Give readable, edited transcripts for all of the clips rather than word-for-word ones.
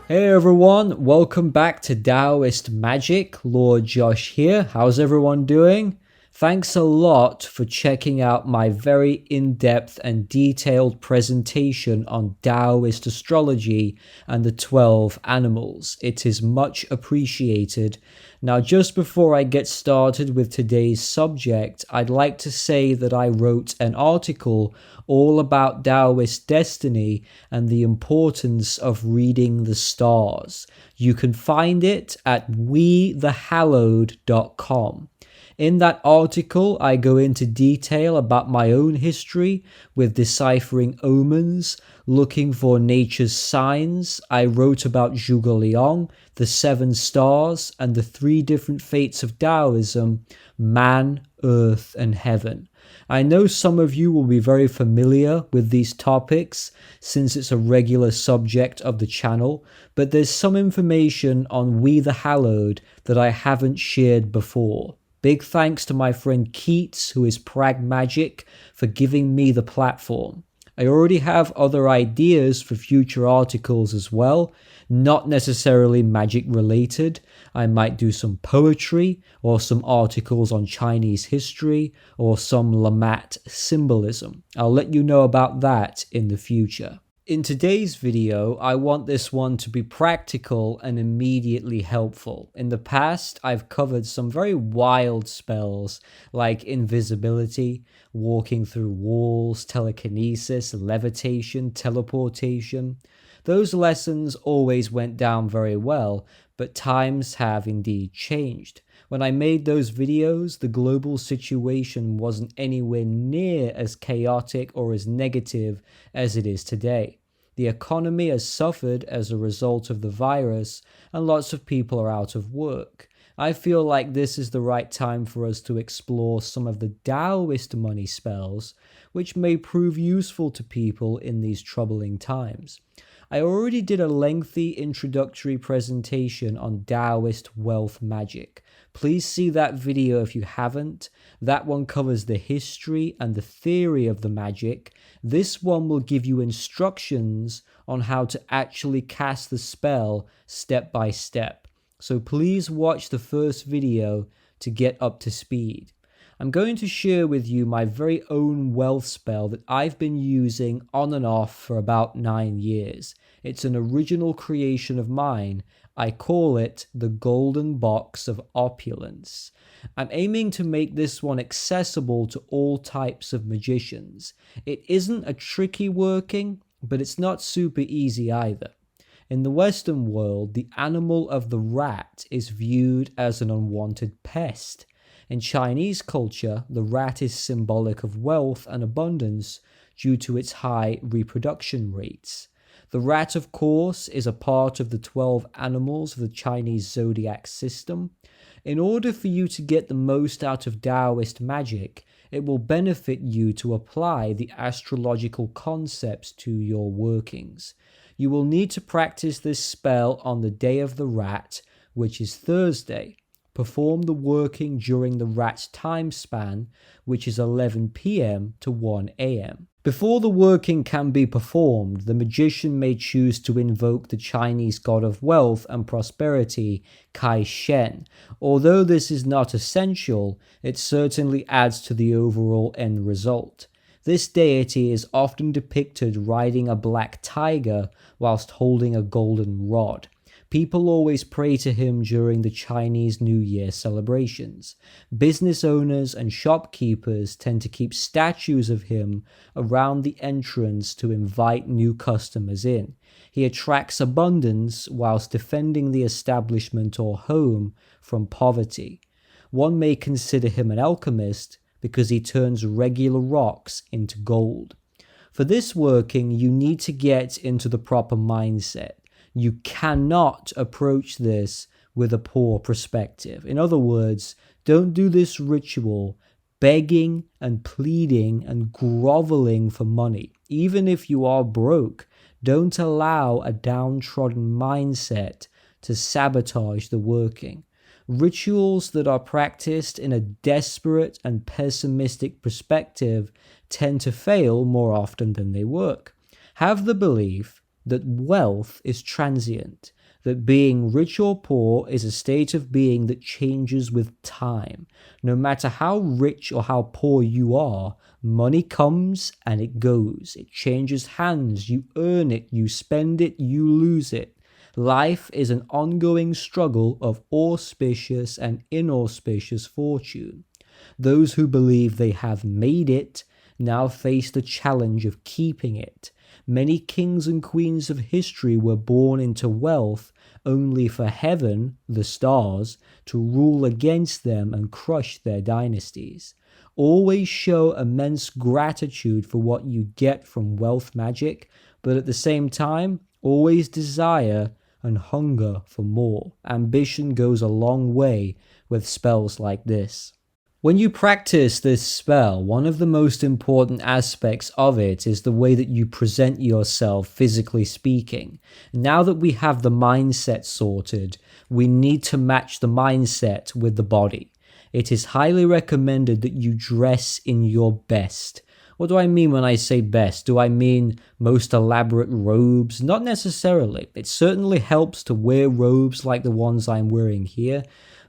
Hey everyone, welcome back to Taoist Magick. Lord Josh here. How's everyone doing? Thanks a lot for checking out my very in-depth and detailed presentation on Taoist astrology and the 12 animals. It is much appreciated. Now, just before I get started with today's subject, I'd like to say that I wrote an article all about Taoist destiny and the importance of reading the stars. You can find it at wethehallowed.com. In that article, I go into detail about my own history with deciphering omens, looking for nature's signs. I wrote about Zhuge Liang, the 7 stars, and the 3 different fates of Taoism: man, earth, and heaven. I know some of you will be very familiar with these topics since it's a regular subject of the channel, but there's some information on We the Hallowed that I haven't shared before. Big thanks to my friend Keats, who is Pragmagic, for giving me the platform. I already have other ideas for future articles as well, not necessarily magic related. I might do some poetry, or some articles on Chinese history, or some Lamat symbolism. I'll let you know about that in the future. In today's video, I want this one to be practical and immediately helpful. In the past, I've covered some very wild spells like invisibility, walking through walls, telekinesis, levitation, teleportation. Those lessons always went down very well, but times have indeed changed. When I made those videos, the global situation wasn't anywhere near as chaotic or as negative as it is today. The economy has suffered as a result of the virus, and lots of people are out of work. I feel like this is the right time for us to explore some of the Taoist money spells, which may prove useful to people in these troubling times. I already did a lengthy introductory presentation on Taoist wealth magic. Please see that video if you haven't. That one covers the history and the theory of the magic. This one will give you instructions on how to actually cast the spell step by step. So please watch the first video to get up to speed. I'm going to share with you my very own wealth spell that I've been using on and off for about 9 years. It's an original creation of mine. I call it the Golden Box of Opulence. I'm aiming to make this one accessible to all types of magicians. It isn't a tricky working, but it's not super easy either. In the Western world, the animal of the rat is viewed as an unwanted pest. In Chinese culture, the rat is symbolic of wealth and abundance due to its high reproduction rates. The rat, of course, is a part of the 12 animals of the Chinese zodiac system. In order for you to get the most out of Taoist magic, it will benefit you to apply the astrological concepts to your workings. You will need to practice this spell on the day of the rat, which is Thursday. Perform the working during the rat's time span, which is 11 p.m. to 1 a.m. Before the working can be performed, the magician may choose to invoke the Chinese god of wealth and prosperity, Kai Shen. Although this is not essential, it certainly adds to the overall end result. This deity is often depicted riding a black tiger whilst holding a golden rod. People always pray to him during the Chinese New Year celebrations. Business owners and shopkeepers tend to keep statues of him around the entrance to invite new customers in. He attracts abundance whilst defending the establishment or home from poverty. One may consider him an alchemist because he turns regular rocks into gold. For this working, you need to get into the proper mindset. You cannot approach this with a poor perspective. In other words, don't do this ritual begging and pleading and groveling for money. Even if you are broke, don't allow a downtrodden mindset to sabotage the working. Rituals that are practiced in a desperate and pessimistic perspective tend to fail more often than they work. Have the belief that wealth is transient. that being rich or poor is a state of being that changes with time. No matter how rich or how poor you are, money comes and it goes. It changes hands. You earn it, you spend it, you lose it. Life is an ongoing struggle of auspicious and inauspicious fortune. Those who believe they have made it now face the challenge of keeping it. Many kings and queens of history were born into wealth only for heaven, the stars, to rule against them and crush their dynasties. Always show immense gratitude for what you get from wealth magic, but at the same time, always desire and hunger for more. Ambition goes a long way with spells like this. When you practice this spell, one of the most important aspects of it is the way that you present yourself, physically speaking. Now that we have the mindset sorted, we need to match the mindset with the body. It is highly recommended that you dress in your best. What do I mean when I say best? Do I mean most elaborate robes? Not necessarily. It certainly helps to wear robes like the ones I'm wearing here,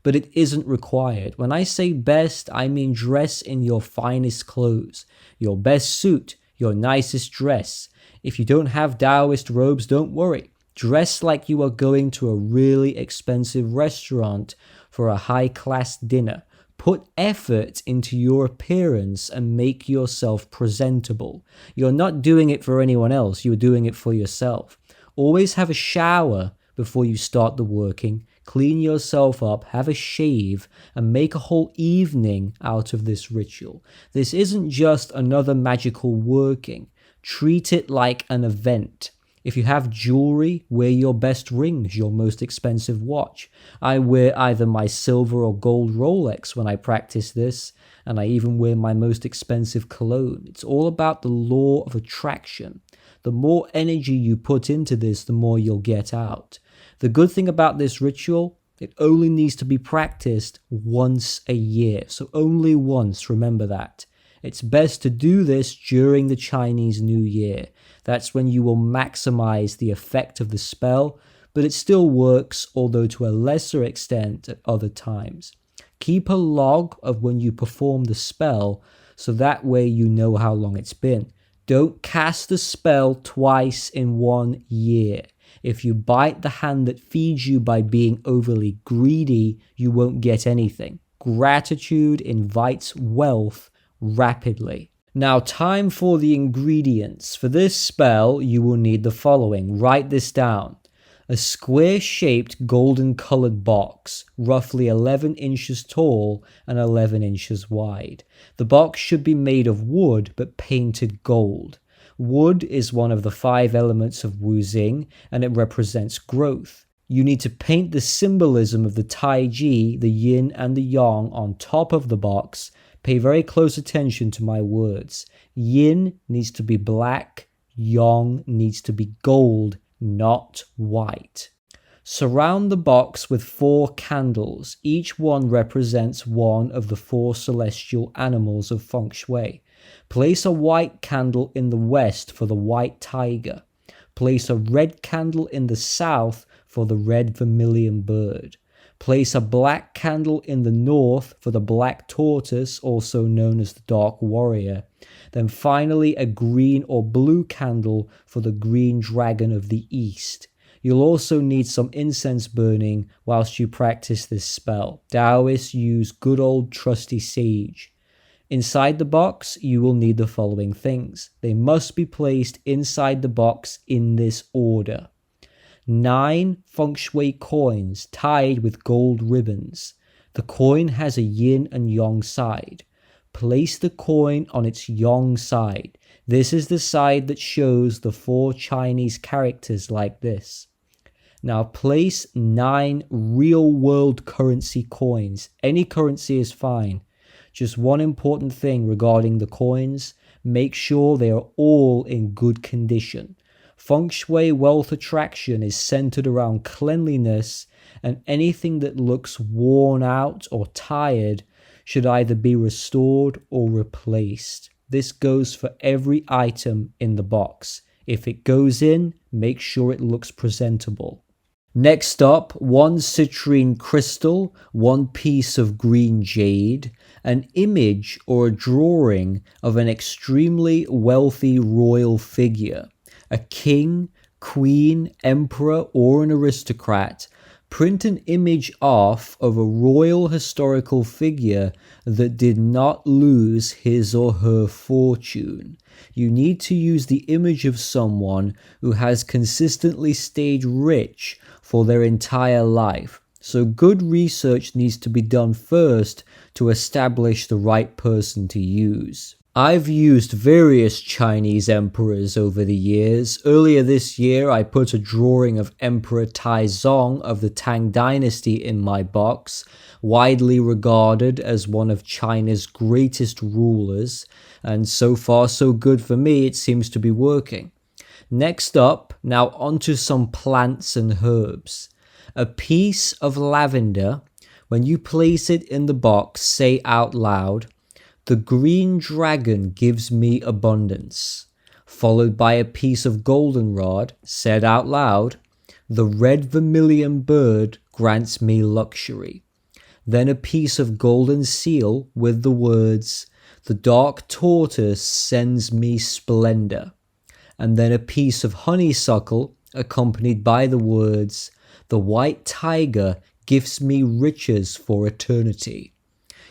but it isn't required. When I say best, I mean dress in your finest clothes, your best suit, your nicest dress. If you don't have Taoist robes, don't worry. Dress like you are going to a really expensive restaurant for a high-class dinner. Put effort into your appearance and make yourself presentable. You're not doing it for anyone else, you're doing it for yourself. Always have a shower before you start the working. Clean yourself up, have a shave, and make a whole evening out of this ritual. This isn't just another magical working. Treat it like an event. If you have jewelry, wear your best rings, your most expensive watch. I wear either my silver or gold Rolex when I practice this, and I even wear my most expensive cologne. It's all about the law of attraction. The more energy you put into this, the more you'll get out. The good thing about this ritual, it only needs to be practiced once a year. So only once, remember that. It's best to do this during the Chinese New Year. That's when you will maximize the effect of the spell, but it still works, although to a lesser extent at other times. Keep a log of when you perform the spell, so that way you know how long it's been. Don't cast the spell twice in 1 year. If you bite the hand that feeds you by being overly greedy, you won't get anything. Gratitude invites wealth rapidly. Now, time for the ingredients. For this spell, you will need the following. Write this down. A square-shaped golden-colored box, roughly 11 inches tall and 11 inches wide. The box should be made of wood but painted gold. Wood is one of the 5 elements of Wu Xing, and it represents growth. You need to paint the symbolism of the Taiji, the yin and the yang on top of the box. Pay very close attention to my words. Yin needs to be black, yang needs to be gold, not white. Surround the box with 4 candles. Each one represents one of the 4 celestial animals of Feng Shui. Place a white candle in the west for the white tiger. Place a red candle in the south for the red vermilion bird. Place a black candle in the north for the black tortoise, also known as the dark warrior. Then finally a green or blue candle for the green dragon of the east. You'll also need some incense burning whilst you practice this spell. Taoists use good old trusty sage. Inside the box, you will need the following things. They must be placed inside the box in this order. 9 Feng Shui coins tied with gold ribbons. The coin has a yin and yang side. Place the coin on its yang side. This is the side that shows the 4 Chinese characters like this. Now place 9 real-world currency coins. Any currency is fine. Just one important thing regarding the coins, make sure they are all in good condition. Feng Shui wealth attraction is centered around cleanliness, and anything that looks worn out or tired should either be restored or replaced. This goes for every item in the box. If it goes in, make sure it looks presentable. Next up, one citrine crystal, one piece of green jade, an image or a drawing of an extremely wealthy royal figure, a king, queen, emperor, or an aristocrat. Print an image off of a royal historical figure that did not lose his or her fortune. You need to use the image of someone who has consistently stayed rich for their entire life. So good research needs to be done first to establish the right person to use. I've used various Chinese emperors over the years. Earlier this year, I put a drawing of Emperor Taizong of the Tang Dynasty in my box, widely regarded as one of China's greatest rulers, and so far so good for me, it seems to be working. Next up, now onto some plants and herbs. A piece of lavender, when you place it in the box, say out loud, "The green dragon gives me abundance," followed by a piece of goldenrod, said out loud, "The red vermilion bird grants me luxury." Then a piece of golden seal with the words, "The dark tortoise sends me splendor." And then a piece of honeysuckle accompanied by the words, "The white tiger gives me riches for eternity."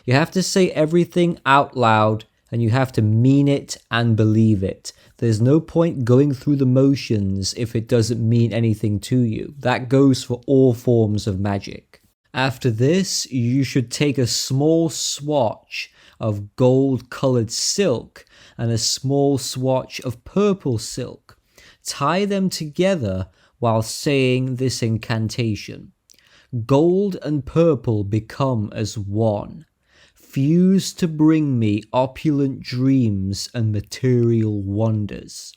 You have to say everything out loud, and you have to mean it and believe it. There's no point going through the motions if it doesn't mean anything to you. That goes for all forms of magic. After this, you should take a small swatch of gold-colored silk and a small swatch of purple silk. Tie them together while saying this incantation. Gold and purple become as one. Fuse to bring me opulent dreams and material wonders.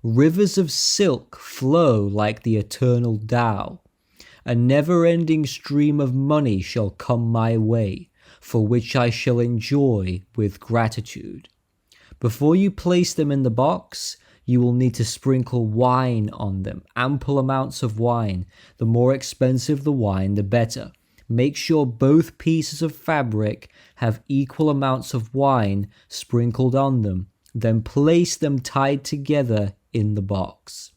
Rivers of silk flow like the eternal Tao. A never-ending stream of money shall come my way, for which I shall enjoy with gratitude. Before you place them in the box, you will need to sprinkle wine on them, ample amounts of wine. The more expensive the wine, the better. Make sure both pieces of fabric have equal amounts of wine sprinkled on them. Then place them tied together in the box.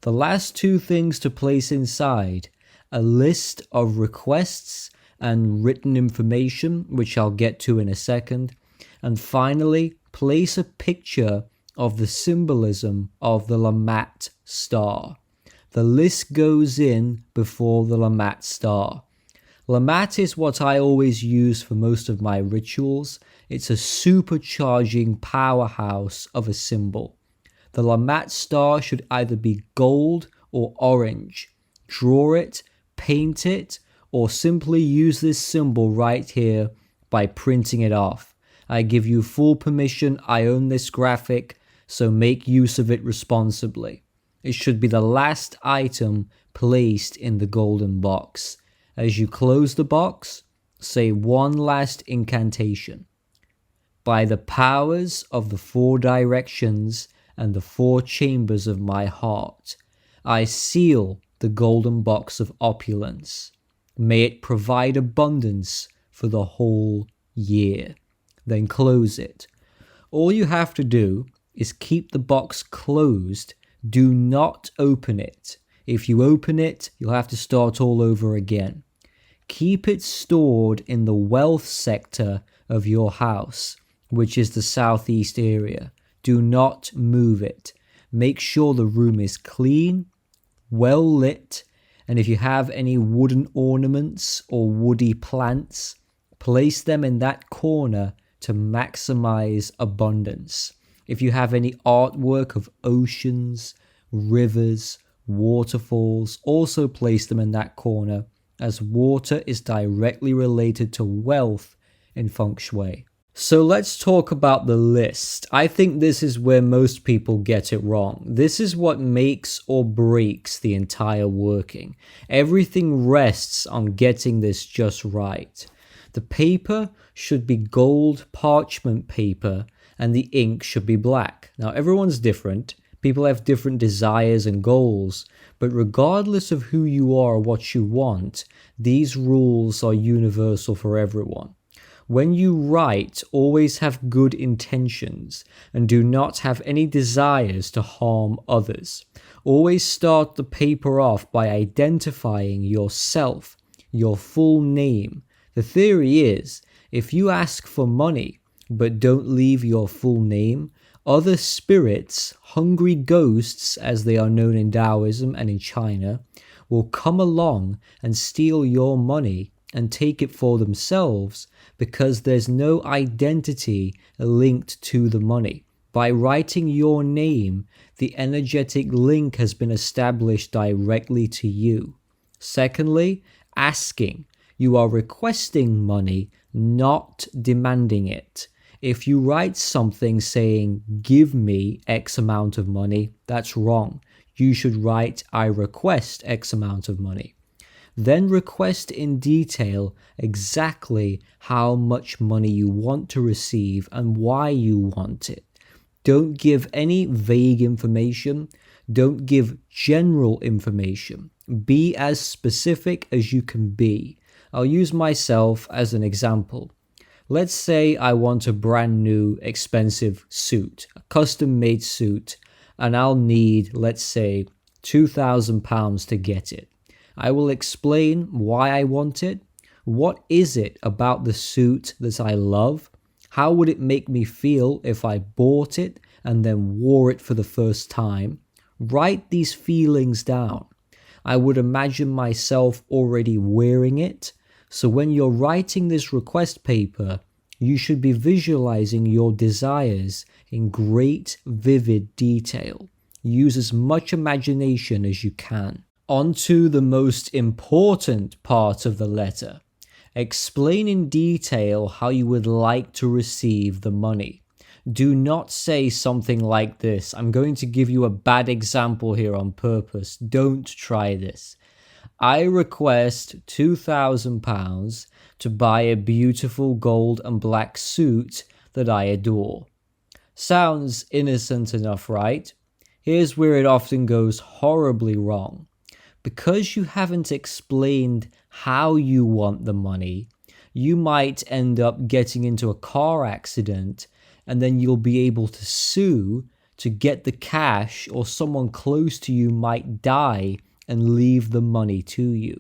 The last two things to place inside: a list of requests and written information, which I'll get to in a second. And finally, place a picture of the symbolism of the Lammat star. The list goes in before the Lammat star. Lammat is what I always use for most of my rituals. It's a supercharging powerhouse of a symbol. The Lammat star should either be gold or orange. Draw it, paint it, or simply use this symbol right here by printing it off. I give you full permission. I own this graphic, so make use of it responsibly. It should be the last item placed in the golden box. As you close the box, say one last incantation. By the powers of the four directions and the four chambers of my heart, I seal the golden box of opulence. May it provide abundance for the whole year. Then close it. All you have to do is keep the box closed. Do not open it. If you open it, you'll have to start all over again. Keep it stored in the wealth sector of your house, which is the southeast area. Do not move it. Make sure the room is clean, well lit, and if you have any wooden ornaments or woody plants, place them in that corner to maximize abundance. If you have any artwork of oceans, rivers, waterfalls, also place them in that corner, as water is directly related to wealth in feng shui. So let's talk about the list. I think this is where most people get it wrong. This is what makes or breaks the entire working. Everything rests on getting this just right. The paper should be gold parchment paper and the ink should be black. Now everyone's different, People have different desires and goals, but regardless of who you are or what you want, these rules are universal for everyone. When you write, always have good intentions and do not have any desires to harm others. Always start the paper off by identifying yourself, your full name. The theory is, if you ask for money but don't leave your full name, other spirits, hungry ghosts as they are known in Taoism and in China, will come along and steal your money and take it for themselves because there's no identity linked to the money. By writing your name, the energetic link has been established directly to you. Secondly, asking. You are requesting money, not demanding it. If you write something saying, give me X amount of money, that's wrong. You should write, I request X amount of money. Then request in detail exactly how much money you want to receive and why you want it. Don't give any vague information. Don't give general information. Be as specific as you can be. I'll use myself as an example. Let's say I want a brand new expensive suit, a custom made suit, and I'll need, let's say, £2,000 to get it. I will explain why I want it. What is it about the suit that I love? How would it make me feel if I bought it and then wore it for the first time? Write these feelings down. I would imagine myself already wearing it. So when you're writing this request paper, you should be visualizing your desires in great, vivid detail. Use as much imagination as you can. On to the most important part of the letter. Explain in detail how you would like to receive the money. Do not say something like this. I'm going to give you a bad example here on purpose. Don't try this. I request £2,000 to buy a beautiful gold and black suit that I adore. Sounds innocent enough, right? Here's where it often goes horribly wrong. Because you haven't explained how you want the money, you might end up getting into a car accident and then you'll be able to sue to get the cash, or someone close to you might die and leave the money to you.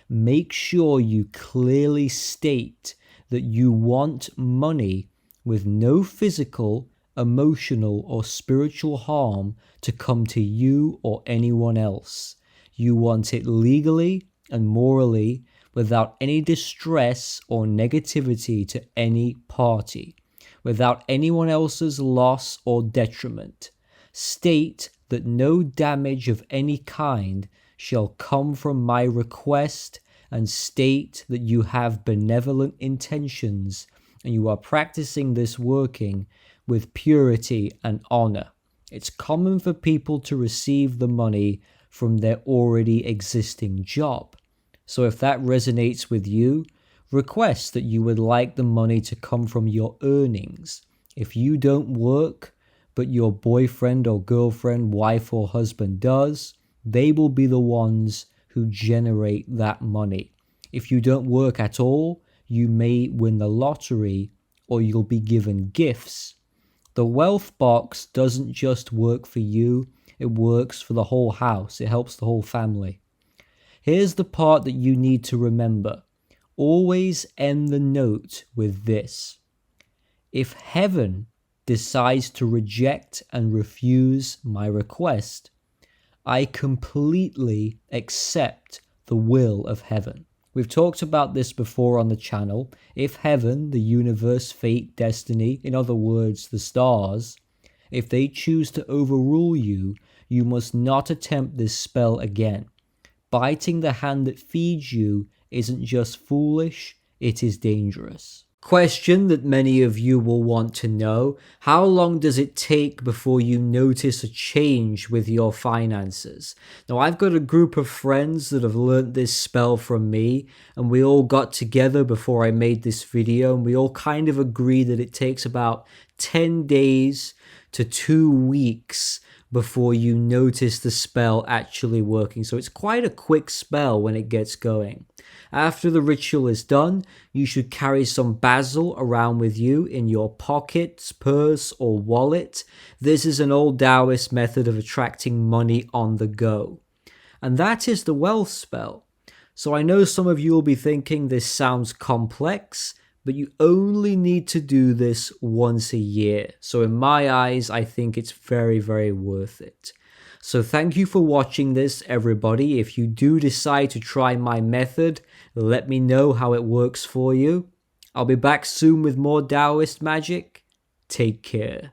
Make sure you clearly state that you want money with no physical, emotional, or spiritual harm to come to you or anyone else. You want it legally and morally without any distress or negativity to any party, without anyone else's loss or detriment. State that no damage of any kind shall come from my request, and state that you have benevolent intentions and you are practicing this working with purity and honor. It's common for people to receive the money from their already existing job. So if that resonates with you, request that you would like the money to come from your earnings. If you don't work, but your boyfriend or girlfriend, wife or husband does, they will be the ones who generate that money. If you don't work at all, you may win the lottery or you'll be given gifts. The wealth box doesn't just work for you, it works for the whole house. It helps the whole family. Here's the part that you need to remember. Always end the note with this. If heaven decides to reject and refuse my request, I completely accept the will of heaven. We've talked about this before on the channel. If heaven, the universe, fate, destiny, in other words, the stars, if they choose to overrule you, you must not attempt this spell again. Biting the hand that feeds you isn't just foolish, it is dangerous. Question that many of you will want to know: how long does it take before you notice a change with your finances? Now, I've got a group of friends that have learnt this spell from me, and we all got together before I made this video, and we all kind of agree that it takes about 10 days to 2 weeks before you notice the spell actually working. So it's quite a quick spell when it gets going. After the ritual is done, you should carry some basil around with you in your pocket, purse, or wallet. This is an old Taoist method of attracting money on the go. And that is the wealth spell. So I know some of you will be thinking this sounds complex, but you only need to do this once a year. So in my eyes, I think it's very, very worth it. So thank you for watching this, everybody. If you do decide to try my method, let me know how it works for you. I'll be back soon with more Taoist magic. Take care.